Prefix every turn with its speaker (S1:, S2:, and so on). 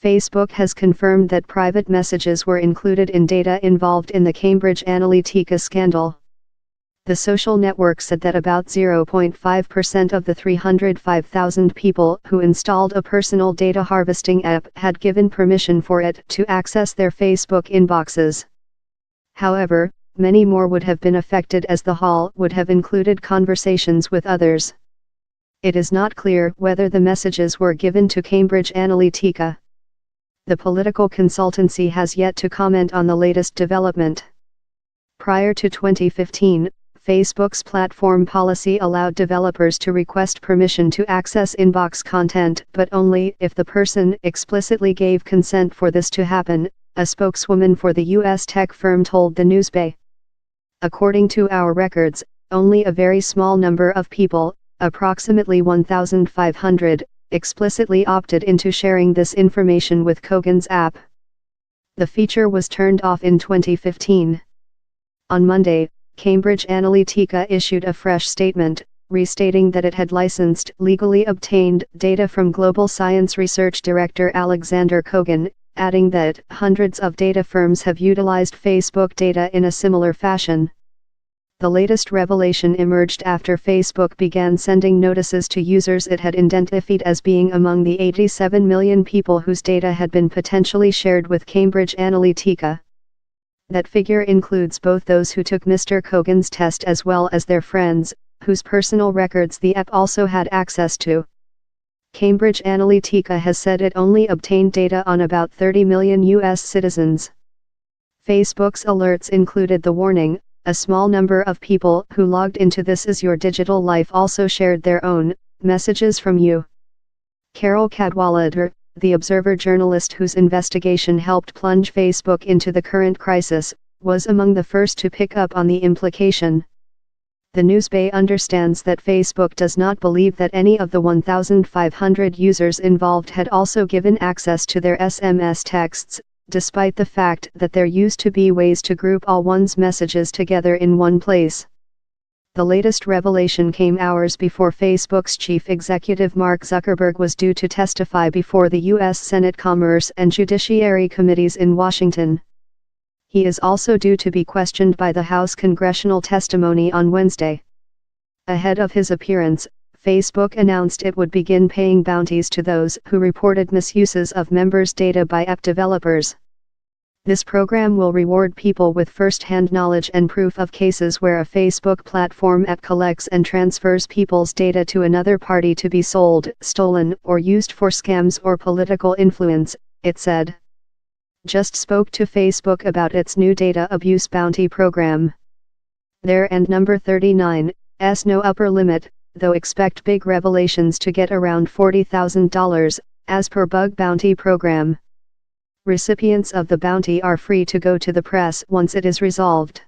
S1: Facebook has confirmed that private messages were included in data involved in the Cambridge Analytica scandal. The social network said that about 0.5% of the 305,000 people who installed a personal data harvesting app had given permission for it to access their Facebook inboxes. However, many more would have been affected as the haul would have included conversations with others. It is not clear whether the messages were given to Cambridge Analytica. The political consultancy has yet to comment on the latest development. Prior to 2015, Facebook's platform policy allowed developers to request permission to access inbox content, but only if the person explicitly gave consent for this to happen, a spokeswoman for the U.S. tech firm told the Newsbay. According to our records, only a very small number of people, approximately 1,500, explicitly opted into sharing this information with Kogan's app. The feature was turned off in 2015. On Monday, Cambridge Analytica issued a fresh statement, restating that it had licensed legally obtained data from Global Science Research Director Alexander Kogan, adding that hundreds of data firms have utilized Facebook data in a similar fashion. The latest revelation emerged after Facebook began sending notices to users it had identified as being among the 87 million people whose data had been potentially shared with Cambridge Analytica. That figure includes both those who took Mr. Kogan's test as well as their friends, whose personal records the app also had access to. Cambridge Analytica has said it only obtained data on about 30 million U.S. citizens. Facebook's alerts included the warning, a small number of people who logged into This Is Your Digital Life also shared their own messages from you. Carol Cadwallader, the Observer journalist whose investigation helped plunge Facebook into the current crisis, was among the first to pick up on the implication. The Newsbay understands that Facebook does not believe that any of the 1,500 users involved had also given access to their SMS texts, despite the fact that there used to be ways to group all one's messages together in one place. The latest revelation came hours before Facebook's chief executive Mark Zuckerberg was due to testify before the U.S. Senate Commerce and Judiciary Committees in Washington. He is also due to be questioned by the House Congressional Testimony on Wednesday. Ahead of his appearance, Facebook announced it would begin paying bounties to those who reported misuses of members' data by app developers. This program will reward people with first-hand knowledge and proof of cases where a Facebook platform app collects and transfers people's data to another party to be sold, stolen, or used for scams or political influence, it said. Just spoke to Facebook about its new data abuse bounty program. There and number 39, no upper limit, though expect big revelations to get around $40,000, as per bug bounty program. Recipients of the bounty are free to go to the press once it is resolved.